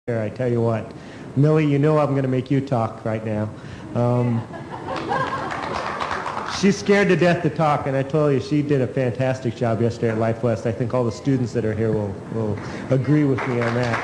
Here, I tell you what, Millie, you know I'm going to make you talk right now. She's scared to death to talk, and I told you she did a fantastic job yesterday at Life West. I think all the students that are here will agree with me on that.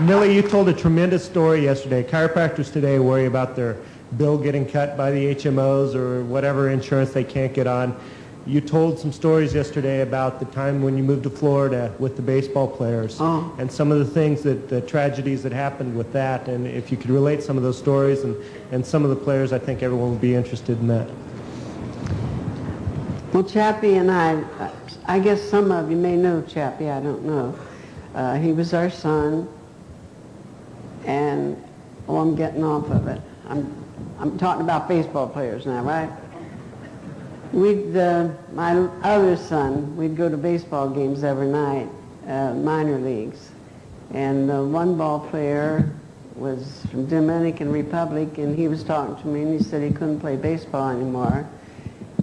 Millie, you told a tremendous story yesterday. Chiropractors today worry about their bill getting cut by the HMOs or whatever insurance they can't get on. You told some stories yesterday about the time when you moved to Florida with the baseball players and some of the things the tragedies that happened with that. And if you could relate some of those stories and some of the players, I think everyone would be interested in that. Well, Chappie and I guess some of you may know Chappie, I don't know. He was our son, and, I'm getting off of it. I'm talking about baseball players now, right? My other son, we'd go to baseball games every night, minor leagues. And one ball player was from Dominican Republic, and he was talking to me, and he said he couldn't play baseball anymore,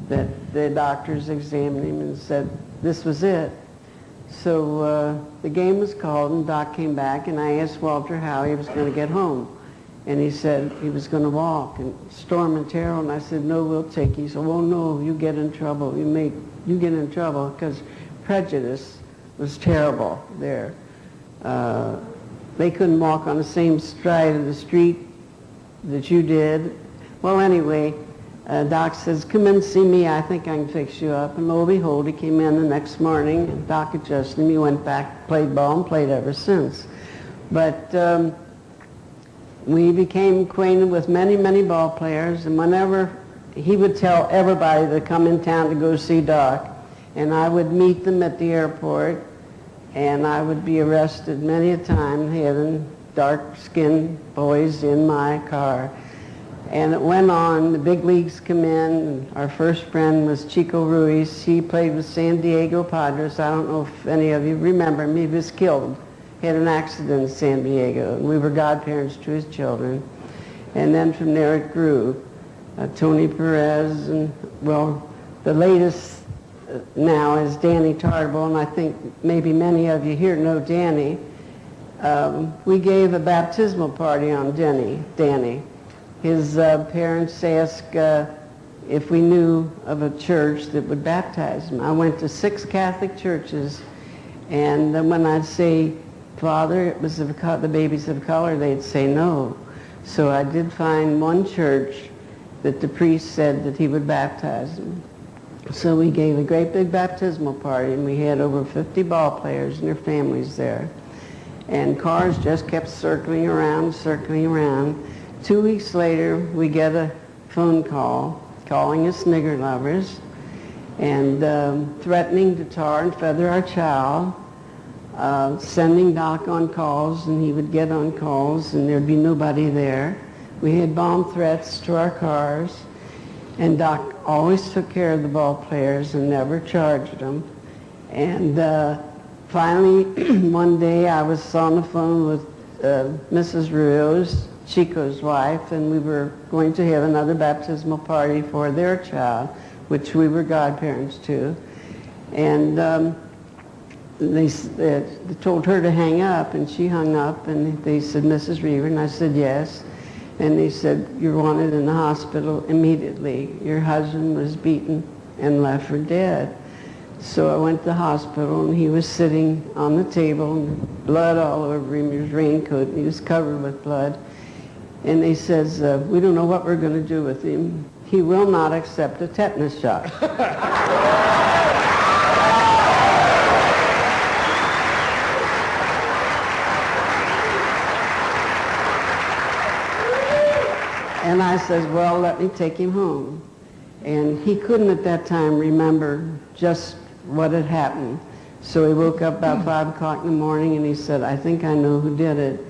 that the doctors examined him and said this was it. So the game was called, and Doc came back, and I asked Walter how he was going to get home. And he said he was going to walk, and Storm and Terrell, and I said, no, we'll take you. He said, well, no, you get in trouble. You get in trouble, because prejudice was terrible there. They couldn't walk on the same stride of the street that you did. Well, anyway, Doc says, come in and see me. I think I can fix you up. And lo and behold, he came in the next morning, and Doc adjusted him. He went back, played ball, and played ever since. But we became acquainted with many, many ball players, and whenever he would tell everybody to come in town to go see Doc, and I would meet them at the airport, and I would be arrested many a time having dark-skinned boys in my car. And it went on, the big leagues come in, and our first friend was Chico Ruiz. He played with San Diego Padres. I don't know if any of you remember him. He was killed. He had an accident in San Diego, and we were godparents to his children. And then from there it grew. Tony Perez, and well, the latest now is Danny Tarbell, and I think maybe many of you here know Danny. We gave a baptismal party on Danny. His parents asked if we knew of a church that would baptize him. I went to 6 Catholic churches, and when I'd say, Father, it was the babies of color, they'd say no. So I did find one church that the priest said that he would baptize them. So we gave a great big baptismal party, and we had over 50 ball players and their families there. And cars just kept circling around. 2 weeks later, we get a phone call calling us nigger lovers and threatening to tar and feather our child. Sending Doc on calls, and he would get on calls, and there'd be nobody there. We had bomb threats to our cars, and Doc always took care of the ball players and never charged them. And finally, one day I was on the phone with Mrs. Rios, Chico's wife, and we were going to have another baptismal party for their child, which we were godparents to. And they told her to hang up, and she hung up, and they said, Mrs. Reaver, and I said, yes. And they said, you're wanted in the hospital immediately. Your husband was beaten and left for dead. So I went to the hospital, and he was sitting on the table, and blood all over him, his raincoat, and he was covered with blood. And they says, we don't know what we're going to do with him. He will not accept a tetanus shot. And I says, well, let me take him home. And he couldn't at that time remember just what had happened. So he woke up about 5 o'clock in the morning, and he said, I think I know who did it.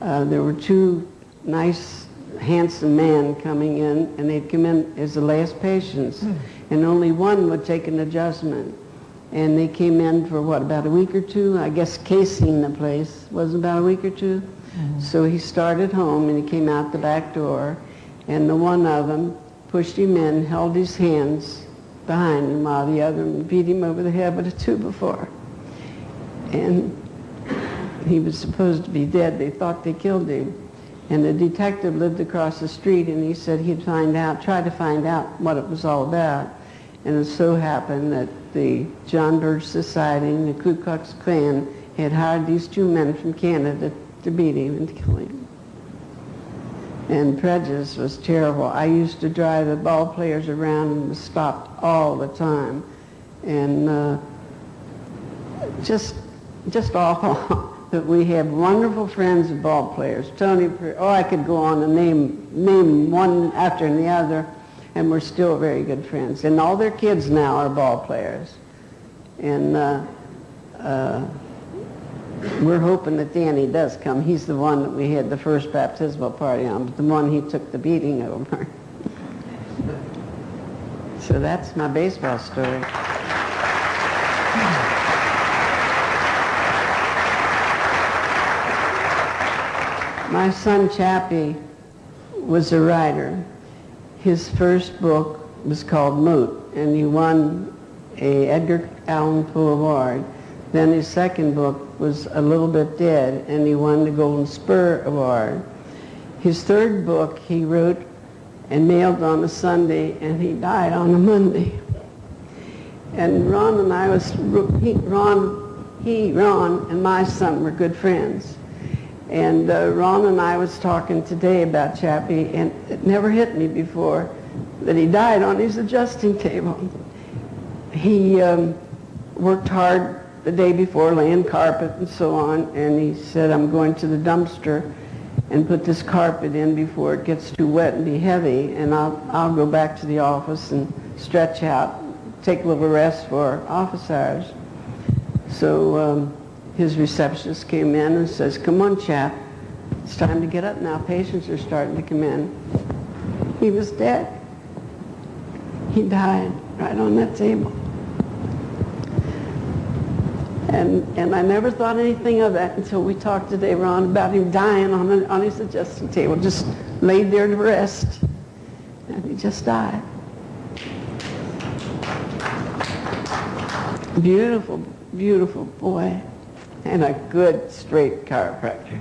There were 2 nice, handsome men coming in, and they'd come in as the last patients. And only one would take an adjustment. And they came in for, what, about a week or 2? I guess casing the place. Was it about a week or 2? So he started home, and he came out the back door. And the one of them pushed him in, held his hands behind him while the other one beat him over the head with a 2x4. And he was supposed to be dead. They thought they killed him. And the detective lived across the street, and he said he'd try to find out what it was all about. And it so happened that the John Birch Society and the Ku Klux Klan had hired these two men from Canada to beat him and to kill him. And prejudice was terrible. I used to drive the ball players around and was stopped all the time. And just awful. But we have wonderful friends of ball players. I could go on and name one after the other, and we're still very good friends. And all their kids now are ball players. And we're hoping that Danny does come. He's the one that we had the first baptismal party on, but the one he took the beating over. So that's my baseball story. My son Chappie was a writer. His first book was called Moot, and he won a Edgar Allan Poe Award. Then his second book was A Little Bit Dead, and he won the Golden Spur Award. His third book he wrote and mailed on a Sunday, and he died on a Monday. And Ron and I Ron and my son were good friends. And Ron and I was talking today about Chappie, and it never hit me before that he died on his adjusting table. He worked hard the day before, laying carpet and so on, and he said, I'm going to the dumpster and put this carpet in before it gets too wet and be heavy, and I'll go back to the office and stretch out, take a little rest for office hours. So his receptionist came in and says, come on, chap, it's time to get up now. Patients are starting to come in. He was dead. He died right on that table. And I never thought anything of that until we talked today, Ron, about him dying on his adjusting table, just laid there to rest. And he just died. Beautiful, beautiful boy. And a good, straight chiropractor.